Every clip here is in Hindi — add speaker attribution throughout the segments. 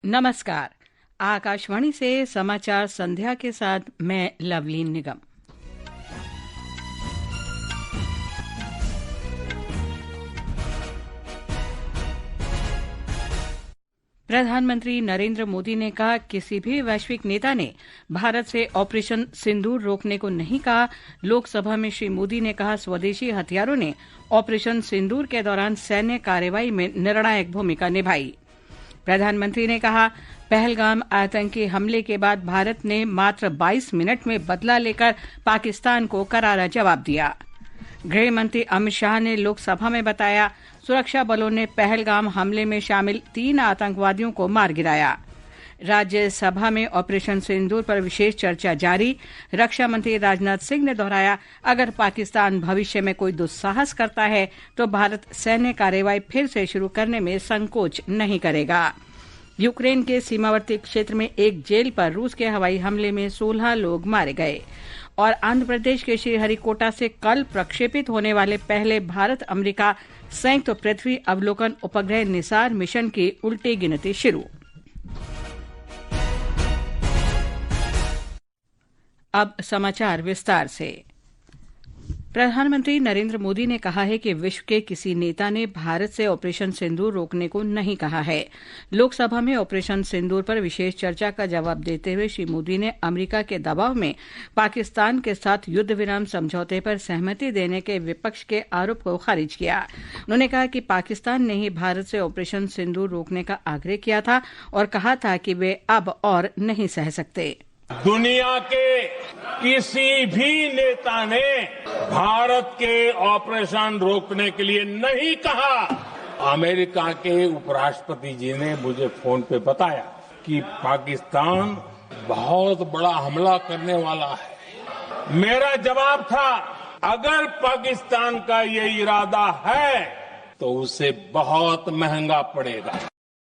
Speaker 1: नमस्कार। आकाशवाणी से समाचार संध्या के साथ मैं लवलीन निगम। प्रधानमंत्री नरेंद्र मोदी ने कहा, किसी भी वैश्विक नेता ने भारत से ऑपरेशन सिंदूर रोकने को नहीं कहा। लोकसभा में श्री मोदी ने कहा, स्वदेशी हथियारों ने ऑपरेशन सिंदूर के दौरान सैन्य कार्रवाई में निर्णायक भूमिका निभाई। प्रधानमंत्री ने कहा, पहलगाम आतंकी हमले के बाद भारत ने मात्र 22 मिनट में बदला लेकर पाकिस्तान को करारा जवाब दिया। गृह मंत्री अमित शाह ने लोकसभा में बताया, सुरक्षा बलों ने पहलगाम हमले में शामिल 3 आतंकवादियों को मार गिराया। राज्यसभा में ऑपरेशन सिंदूर पर विशेष चर्चा जारी। रक्षा मंत्री राजनाथ सिंह ने दोहराया, अगर पाकिस्तान भविष्य में कोई दुस्साहस करता है तो भारत सैन्य कार्रवाई फिर से शुरू करने में संकोच नहीं करेगा। यूक्रेन के सीमावर्ती क्षेत्र में एक जेल पर रूस के हवाई हमले में 16 लोग मारे गए। और आंध्र प्रदेश के श्रीहरिकोटा से कल प्रक्षेपित होने वाले पहले भारत अमेरिका संयुक्त पृथ्वी अवलोकन उपग्रह निसार मिशन की उल्टी गिनती शुरू। अब समाचार विस्तार से। प्रधानमंत्री नरेंद्र मोदी ने कहा है कि विश्व के किसी नेता ने भारत से ऑपरेशन सिंदूर रोकने को नहीं कहा है। लोकसभा में ऑपरेशन सिंदूर पर विशेष चर्चा का जवाब देते हुए श्री मोदी ने अमेरिका के दबाव में पाकिस्तान के साथ युद्ध विराम समझौते पर सहमति देने के विपक्ष के आरोप को खारिज किया। उन्होंने कहा कि पाकिस्तान ने ही भारत से ऑपरेशन सिंदूर रोकने का आग्रह किया था और कहा था कि वे अब और नहीं सह सकते।
Speaker 2: दुनिया के किसी भी नेता ने भारत के ऑपरेशन रोकने के लिए नहीं कहा। अमेरिका के उपराष्ट्रपति जी ने मुझे फोन पे बताया कि पाकिस्तान बहुत बड़ा हमला करने वाला है। मेरा जवाब था, अगर पाकिस्तान का ये इरादा है तो उसे बहुत महंगा पड़ेगा।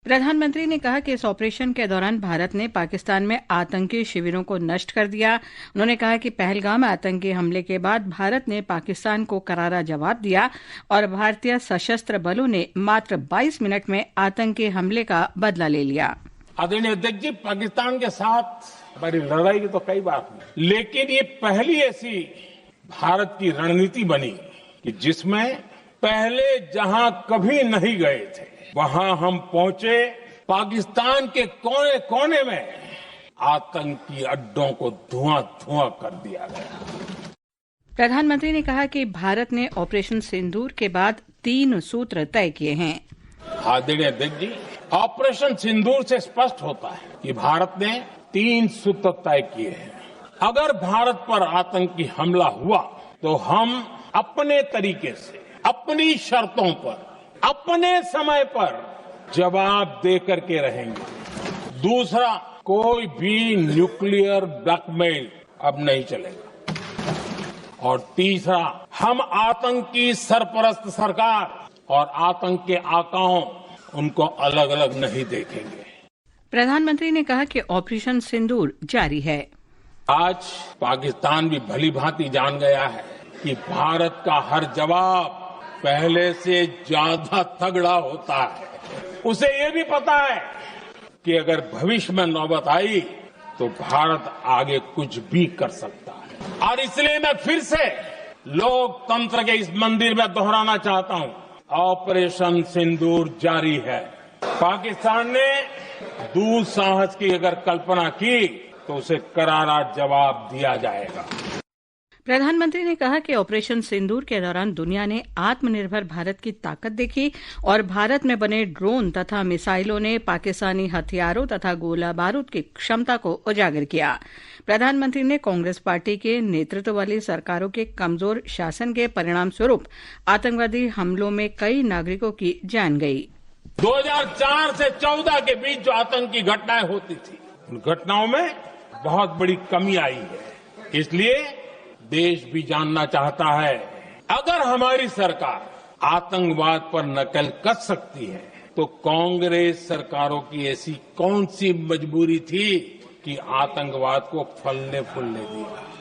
Speaker 1: प्रधानमंत्री ने कहा कि इस ऑपरेशन के दौरान भारत ने पाकिस्तान में आतंकी शिविरों को नष्ट कर दिया। उन्होंने कहा कि पहलगाम आतंकी हमले के बाद भारत ने पाकिस्तान को करारा जवाब दिया और भारतीय सशस्त्र बलों ने मात्र 22 मिनट में आतंकी हमले का बदला ले लिया।
Speaker 2: आदरणीय अध्यक्ष जी, पाकिस्तान के साथ हमारी लड़ाई की तो कई बार हुई, लेकिन ये पहली ऐसी भारत की रणनीति बनी कि जिसमें पहले जहां कभी नहीं गए थे वहां हम पहुंचे। पाकिस्तान के कोने कोने में आतंकी अड्डों को धुआं धुआं कर दिया गया।
Speaker 1: प्रधानमंत्री ने कहा कि भारत ने ऑपरेशन सिंदूर के बाद 3 सूत्र तय किए हैं।
Speaker 2: आदरणीय अध्यक्ष जी, ऑपरेशन सिंदूर से स्पष्ट होता है कि भारत ने 3 सूत्र तय किए हैं। अगर भारत पर आतंकी हमला हुआ तो हम अपने तरीके से, अपनी शर्तों पर, अपने समय पर जवाब दे करके रहेंगे। दूसरा, कोई भी न्यूक्लियर ब्लैकमेल अब नहीं चलेगा। और तीसरा, हम आतंकी सरपरस्त सरकार और आतंक के आकाओं उनको अलग अलग नहीं देखेंगे।
Speaker 1: प्रधानमंत्री ने कहा कि ऑपरेशन सिंदूर जारी है।
Speaker 2: आज पाकिस्तान भी भली भांति जान गया है कि भारत का हर जवाब पहले से ज्यादा तगड़ा होता है। उसे ये भी पता है कि अगर भविष्य में नौबत आई तो भारत आगे कुछ भी कर सकता है। और इसलिए मैं फिर से लोकतंत्र के इस मंदिर में दोहराना चाहता हूं, ऑपरेशन सिंदूर जारी है। पाकिस्तान ने दुस्साहस की अगर कल्पना की तो उसे करारा जवाब दिया जाएगा।
Speaker 1: प्रधानमंत्री ने कहा कि ऑपरेशन सिंदूर के दौरान दुनिया ने आत्मनिर्भर भारत की ताकत देखी और भारत में बने ड्रोन तथा मिसाइलों ने पाकिस्तानी हथियारों तथा गोला बारूद की क्षमता को उजागर किया। प्रधानमंत्री ने कांग्रेस पार्टी के नेतृत्व वाली सरकारों के कमजोर शासन के परिणाम स्वरूप आतंकवादी हमलों में कई नागरिकों की जान गई।
Speaker 2: 2004 से 14 के बीच जो आतंकी घटनाएं होती थी, उन घटनाओं में बहुत बड़ी कमी आई है। इसलिए देश भी जानना चाहता है, अगर हमारी सरकार आतंकवाद पर नकेल कस सकती है तो कांग्रेस सरकारों की ऐसी कौन सी मजबूरी थी कि आतंकवाद को फलने फूलने दिया।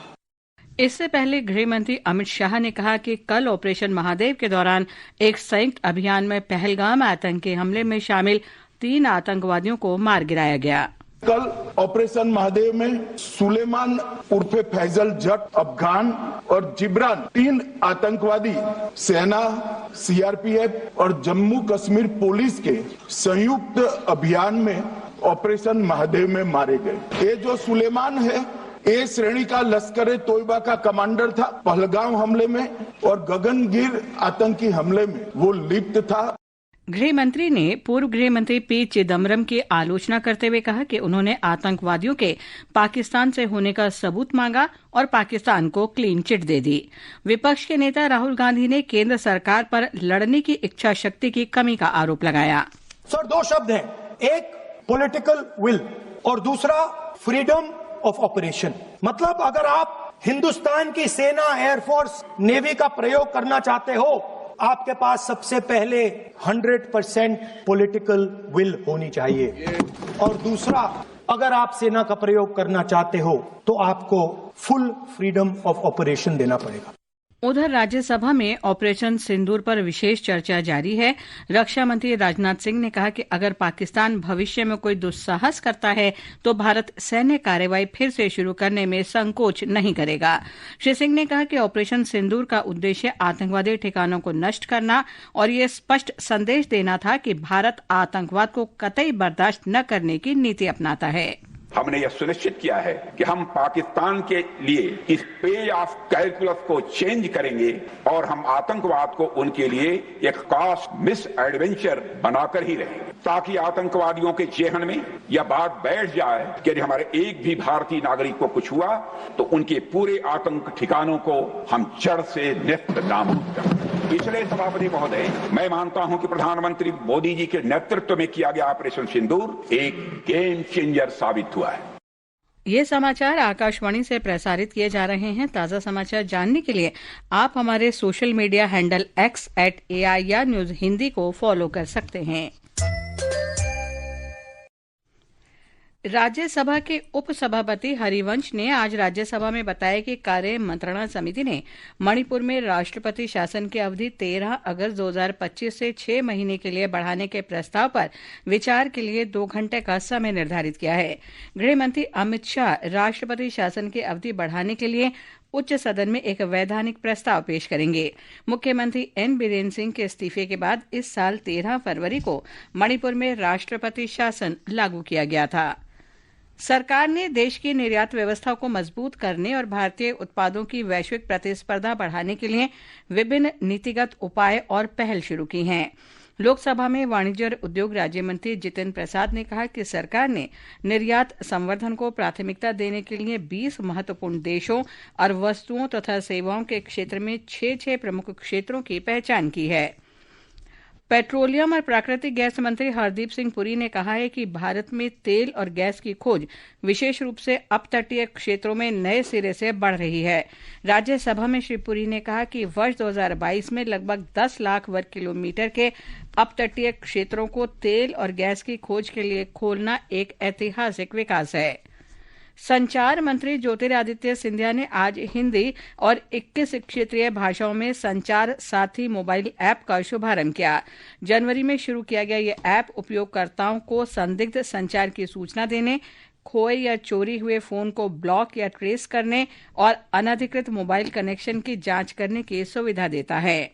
Speaker 1: इससे पहले गृह मंत्री अमित शाह ने कहा कि कल ऑपरेशन महादेव के दौरान एक संयुक्त अभियान में पहलगाम आतंकी हमले में शामिल 3 आतंकवादियों को मार गिराया गया।
Speaker 3: कल ऑपरेशन महादेव में सुलेमान उर्फे फैजल जट अफगान और जिब्रान 3 आतंकवादी सेना, सीआरपीएफ और जम्मू कश्मीर पुलिस के संयुक्त अभियान में ऑपरेशन महादेव में मारे गए। ये जो सुलेमान है ए श्रेणी का लश्कर तोयबा का कमांडर था। पहलगाम हमले में और गगनगिर आतंकी हमले में वो लिप्त था।
Speaker 1: गृह मंत्री ने पूर्व गृह मंत्री पी चिदम्बरम की आलोचना करते हुए कहा कि उन्होंने आतंकवादियों के पाकिस्तान से होने का सबूत मांगा और पाकिस्तान को क्लीन चिट दे दी। विपक्ष के नेता राहुल गांधी ने केंद्र सरकार पर लड़ने की इच्छा शक्ति की कमी का आरोप लगाया।
Speaker 4: सर, 2 शब्द हैं, एक पॉलिटिकल विल और दूसरा फ्रीडम ऑफ ऑपरेशन। मतलब अगर आप हिंदुस्तान की सेना, एयरफोर्स, नेवी का प्रयोग करना चाहते हो, आपके पास सबसे पहले 100% पॉलिटिकल विल होनी चाहिए और दूसरा, अगर आप सेना का प्रयोग करना चाहते हो तो आपको फुल फ्रीडम ऑफ ऑपरेशन देना पड़ेगा।
Speaker 1: उधर राज्यसभा में ऑपरेशन सिंदूर पर विशेष चर्चा जारी है। रक्षा मंत्री राजनाथ सिंह ने कहा कि अगर पाकिस्तान भविष्य में कोई दुस्साहस करता है तो भारत सैन्य कार्रवाई फिर से शुरू करने में संकोच नहीं करेगा। श्री सिंह ने कहा कि ऑपरेशन सिंदूर का उद्देश्य आतंकवादी ठिकानों को नष्ट करना और ये स्पष्ट संदेश देना था कि भारत आतंकवाद को कतई बर्दाश्त न करने की नीति अपनाता है।
Speaker 5: हमने यह सुनिश्चित किया है कि हम पाकिस्तान के लिए इस पे ऑफ कैलकुलस को चेंज करेंगे और हम आतंकवाद को उनके लिए एक कॉस्ट मिस एडवेंचर बनाकर ही रहेंगे, ताकि आतंकवादियों के जेहन में यह बात बैठ जाए कि यदि हमारे एक भी भारतीय नागरिक को कुछ हुआ तो उनके पूरे आतंक ठिकानों को हम जड़ से नेस्त नाबूद करें। इसलिए सभापति महोदय, मैं मानता हूं कि प्रधानमंत्री मोदी जी के नेतृत्व में किया गया ऑपरेशन सिंदूर एक गेम चेंजर साबित हुआ है।
Speaker 1: ये समाचार आकाशवाणी से प्रसारित किए जा रहे हैं। ताज़ा समाचार जानने के लिए आप हमारे social media handle X @AIR news Hindi को फॉलो कर सकते हैं। राज्यसभा के उपसभापति हरिवंश ने आज राज्यसभा में बताया कि कार्य मंत्रणा समिति ने मणिपुर में राष्ट्रपति शासन की अवधि 13 अगस्त 2025 से 6 महीने के लिए बढ़ाने के प्रस्ताव पर विचार के लिए 2 घंटे का समय निर्धारित किया है। गृह मंत्री अमित शाह राष्ट्रपति शासन की अवधि बढ़ाने के लिए उच्च सदन में एक वैधानिक प्रस्ताव पेश करेंगे। मुख्यमंत्री एन बीरेन सिंह के इस्तीफे के बाद इस साल 13 फरवरी को मणिपुर में राष्ट्रपति शासन लागू किया गया था। सरकार ने देश की निर्यात व्यवस्था को मजबूत करने और भारतीय उत्पादों की वैश्विक प्रतिस्पर्धा बढ़ाने के लिए विभिन्न नीतिगत उपाय और पहल शुरू की हैं। लोकसभा में वाणिज्य और उद्योग राज्य मंत्री जितिन प्रसाद ने कहा कि सरकार ने निर्यात संवर्धन को प्राथमिकता देने के लिए 20 महत्वपूर्ण देशों और वस्तुओं तथा सेवाओं के क्षेत्र में 6 प्रमुख क्षेत्रों की पहचान की है। पेट्रोलियम और प्राकृतिक गैस मंत्री हरदीप सिंह पुरी ने कहा है कि भारत में तेल और गैस की खोज विशेष रूप से अपतटीय क्षेत्रों में नए सिरे से बढ़ रही है। राज्यसभा में श्री पुरी ने कहा कि वर्ष 2022 में लगभग 10 लाख वर्ग किलोमीटर के अपतटीय क्षेत्रों को तेल और गैस की खोज के लिए खोलना एक ऐतिहासिक विकास है। संचार मंत्री ज्योतिरादित्य सिंधिया ने आज हिंदी और 21 क्षेत्रीय भाषाओं में संचार साथी मोबाइल ऐप का शुभारंभ किया। जनवरी में शुरू किया गया ये ऐप उपयोगकर्ताओं को संदिग्ध संचार की सूचना देने, खोए या चोरी हुए फोन को ब्लॉक या ट्रेस करने और अनधिकृत मोबाइल कनेक्शन की जांच करने की सुविधा देता है।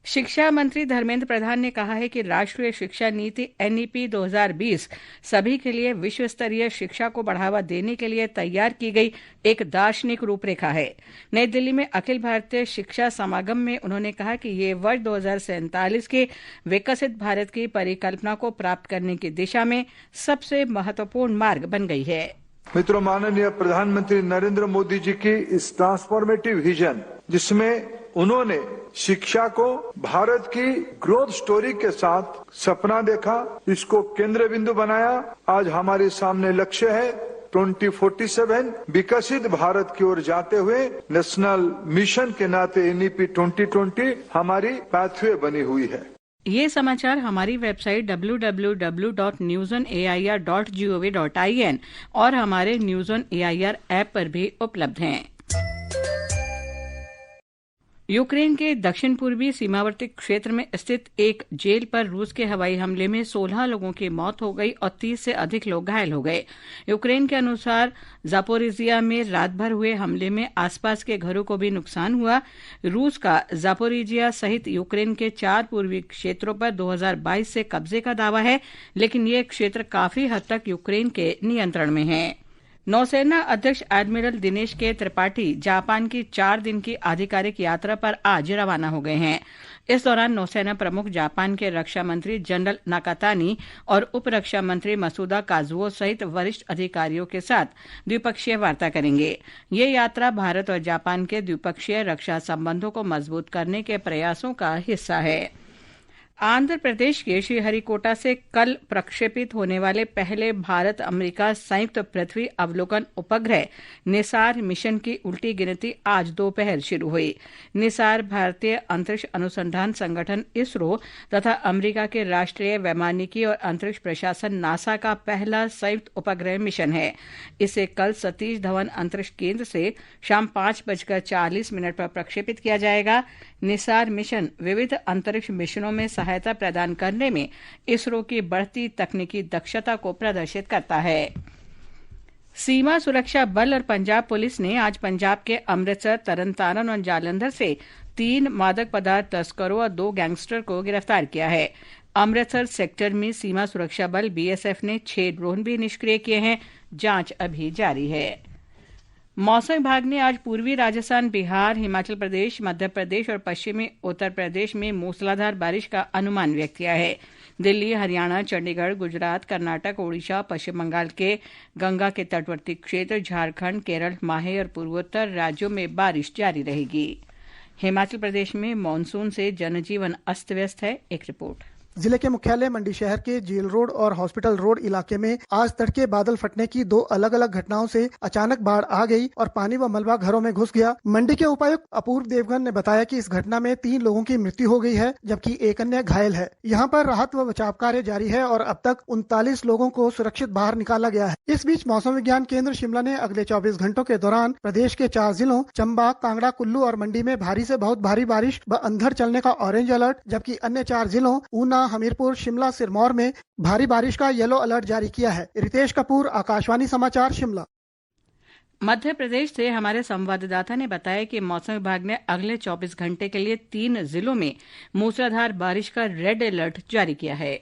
Speaker 1: शिक्षा मंत्री धर्मेंद्र प्रधान ने कहा है कि राष्ट्रीय शिक्षा नीति NEP 2020 सभी के लिए विश्व स्तरीय शिक्षा को बढ़ावा देने के लिए तैयार की गई एक दार्शनिक रूपरेखा है। नई दिल्ली में अखिल भारतीय शिक्षा समागम में उन्होंने कहा कि ये वर्ष 2047 के विकसित भारत की परिकल्पना को प्राप्त करने की दिशा में सबसे महत्वपूर्ण मार्ग बन गई है।
Speaker 6: मित्रों, माननीय प्रधानमंत्री नरेंद्र मोदी जी की इस ट्रांसफॉर्मेटिव विजन, जिसमें उन्होंने शिक्षा को भारत की ग्रोथ स्टोरी के साथ सपना देखा, इसको केंद्र बिंदु बनाया। आज हमारे सामने लक्ष्य है 2047 विकसित भारत की ओर जाते हुए नेशनल मिशन के नाते NEP 2020 हमारी पाथवे बनी हुई है।
Speaker 1: ये समाचार हमारी वेबसाइट www.newsonair.gov.in और हमारे न्यूज़ ऑन AIR ऐप पर भी उपलब्ध हैं। यूक्रेन के दक्षिण पूर्वी सीमावर्ती क्षेत्र में स्थित एक जेल पर रूस के हवाई हमले में 16 लोगों की मौत हो गई और 30 से अधिक लोग घायल हो गए। यूक्रेन के अनुसार जापोरिजिया में रात भर हुए हमले में आसपास के घरों को भी नुकसान हुआ। रूस का जापोरिजिया सहित यूक्रेन के 4 पूर्वी क्षेत्रों पर 2022 से कब्जे का दावा है, लेकिन ये क्षेत्र काफी हद तक यूक्रेन के नियंत्रण में है। नौसेना अध्यक्ष एडमिरल दिनेश के त्रिपाठी जापान की 4 दिन की आधिकारिक यात्रा पर आज रवाना हो गए हैं। इस दौरान नौसेना प्रमुख जापान के रक्षा मंत्री जनरल नाकातानी और उप रक्षा मंत्री मसूदा काजुओ सहित वरिष्ठ अधिकारियों के साथ द्विपक्षीय वार्ता करेंगे। ये यात्रा भारत और जापान के द्विपक्षीय रक्षा संबंधों को मजबूत करने के प्रयासों का हिस्सा है। आंध्र प्रदेश के श्रीहरिकोटा से कल प्रक्षेपित होने वाले पहले भारत अमेरिका संयुक्त पृथ्वी अवलोकन उपग्रह निसार मिशन की उल्टी गिनती आज दोपहर शुरू हुई। निसार भारतीय अंतरिक्ष अनुसंधान संगठन इसरो तथा अमेरिका के राष्ट्रीय वैमानिकी और अंतरिक्ष प्रशासन नासा का पहला संयुक्त उपग्रह मिशन है। इसे कल सतीश धवन अंतरिक्ष केंद्र से शाम 5:40 पर प्रक्षेपित किया जाएगा। निसार मिशन विविध अंतरिक्ष मिशनों में सहायता प्रदान करने में इसरो की बढ़ती तकनीकी दक्षता को प्रदर्शित करता है। सीमा सुरक्षा बल और पंजाब पुलिस ने आज पंजाब के अमृतसर, तरनतारन और जालंधर से 3 मादक पदार्थ तस्करों और 2 गैंगस्टर को गिरफ्तार किया है। अमृतसर सेक्टर में सीमा सुरक्षा बल बीएसएफ ने 6 ड्रोन भी निष्क्रिय किए हैं। जांच अभी जारी है। मौसम विभाग ने आज पूर्वी राजस्थान, बिहार, हिमाचल प्रदेश, मध्य प्रदेश और पश्चिमी उत्तर प्रदेश में मूसलाधार बारिश का अनुमान व्यक्त किया है। दिल्ली, हरियाणा, चंडीगढ़, गुजरात, कर्नाटक, ओडिशा, पश्चिम बंगाल के गंगा के तटवर्ती क्षेत्र, झारखंड, केरल, माहे और पूर्वोत्तर राज्यों में बारिश जारी रहेगी। हिमाचल प्रदेश में मानसून से जनजीवन अस्त व्यस्त है। एक रिपोर्ट।
Speaker 7: जिले के मुख्यालय मंडी शहर के जेल रोड और हॉस्पिटल रोड इलाके में आज तड़के बादल फटने की 2 अलग अलग घटनाओं से अचानक बाढ़ आ गई और पानी व मलबा घरों में घुस गया। मंडी के उपायुक्त अपूर्व देवगन ने बताया कि इस घटना में 3 लोगों की मृत्यु हो गई है, जबकि एक अन्य घायल है। यहाँ पर राहत व बचाव कार्य जारी है और अब तक 39 लोगों को सुरक्षित बाहर निकाला गया है। इस बीच मौसम विज्ञान केंद्र शिमला ने अगले 24 घंटों के दौरान प्रदेश के 4 जिलों चंबा, कांगड़ा, कुल्लू और मंडी में भारी से बहुत भारी बारिश व अंधड़ चलने का ऑरेंज अलर्ट, जबकि अन्य 4 जिलों ऊना, हमीरपुर, शिमला, सिरमौर में भारी बारिश का येलो अलर्ट जारी किया है। रितेश कपूर, आकाशवाणी समाचार, शिमला।
Speaker 1: मध्य प्रदेश से हमारे संवाददाता ने बताया कि मौसम विभाग ने अगले 24 घंटे के लिए 3 जिलों में मूसलाधार बारिश का रेड अलर्ट जारी किया है।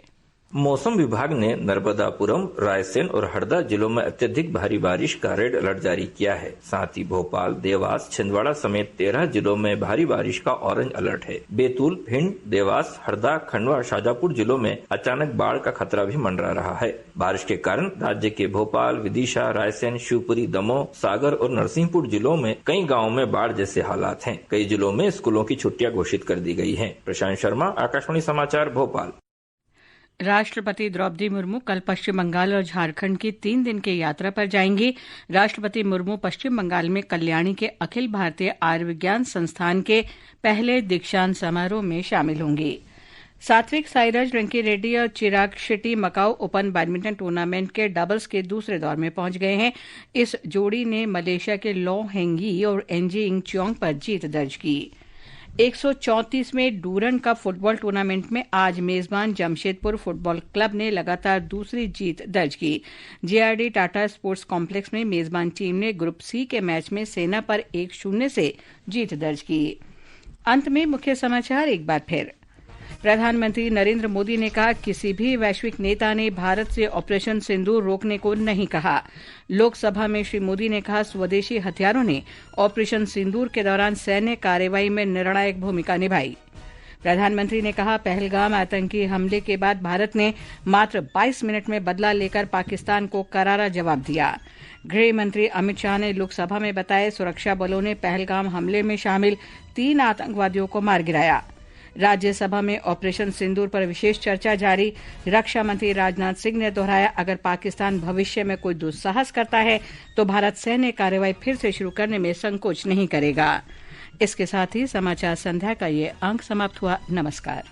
Speaker 8: मौसम विभाग ने नर्मदापुरम, रायसेन और हरदा जिलों में अत्यधिक भारी बारिश का रेड अलर्ट जारी किया है। साथ ही भोपाल, देवास, छिंदवाड़ा समेत 13 जिलों में भारी बारिश का ऑरेंज अलर्ट है। बैतूल, भिंड, देवास, हरदा, खंडवा, शाजापुर जिलों में अचानक बाढ़ का खतरा भी मंडरा रहा है। बारिश के कारण राज्य के भोपाल, विदिशा, रायसेन, शिवपुरी, दमोह, सागर और नरसिंहपुर जिलों में कई गाँवों में बाढ़ जैसे हालात हैं। कई जिलों में स्कूलों की छुट्टियां घोषित कर दी गई है। प्रशांत शर्मा, आकाशवाणी समाचार, भोपाल।
Speaker 1: राष्ट्रपति द्रौपदी मुर्मू कल पश्चिम बंगाल और झारखंड की 3 दिन की यात्रा पर जाएंगी। राष्ट्रपति मुर्मू पश्चिम बंगाल में कल्याणी के अखिल भारतीय आयुर्विज्ञान संस्थान के पहले दीक्षांत समारोह में शामिल होंगी। सात्विक साईराज रंकीरेड्डी और Chirag Shetty Macau open badminton tournament के डबल्स के दूसरे दौर में पहुंच गए हैं। इस जोड़ी ने मलेशिया के लॉ हेंगी और एनजी इंगच्योंग पर जीत दर्ज की। 134वें डूरंड कप फुटबॉल टूर्नामेंट में आज मेजबान जमशेदपुर फुटबॉल क्लब ने लगातार दूसरी जीत दर्ज की। जेआरडी टाटा स्पोर्ट्स कॉम्प्लेक्स में मेजबान टीम ने ग्रुप सी के मैच में सेना पर 1-0 से जीत दर्ज की। अंत में मुख्य समाचार एक बार फिर। प्रधानमंत्री नरेंद्र मोदी ने कहा, किसी भी वैश्विक नेता ने भारत से ऑपरेशन सिंदूर रोकने को नहीं कहा। लोकसभा में श्री मोदी ने कहा, स्वदेशी हथियारों ने ऑपरेशन सिंदूर के दौरान सैन्य कार्रवाई में निर्णायक भूमिका निभाई। प्रधानमंत्री ने कहा, पहलगाम आतंकी हमले के बाद भारत ने मात्र 22 मिनट में बदला लेकर पाकिस्तान को करारा जवाब दिया। गृह मंत्री अमित शाह ने लोकसभा में बताया, सुरक्षा बलों ने पहलगाम हमले में शामिल 3 आतंकवादियों को मार गिराया। राज्यसभा में ऑपरेशन सिंदूर पर विशेष चर्चा जारी। रक्षा मंत्री राजनाथ सिंह ने दोहराया, अगर पाकिस्तान भविष्य में कोई दुस्साहस करता है तो भारत सैन्य कार्रवाई फिर से शुरू करने में संकोच नहीं करेगा। इसके साथ ही समाचार संध्या का ये अंक समाप्त हुआ। नमस्कार।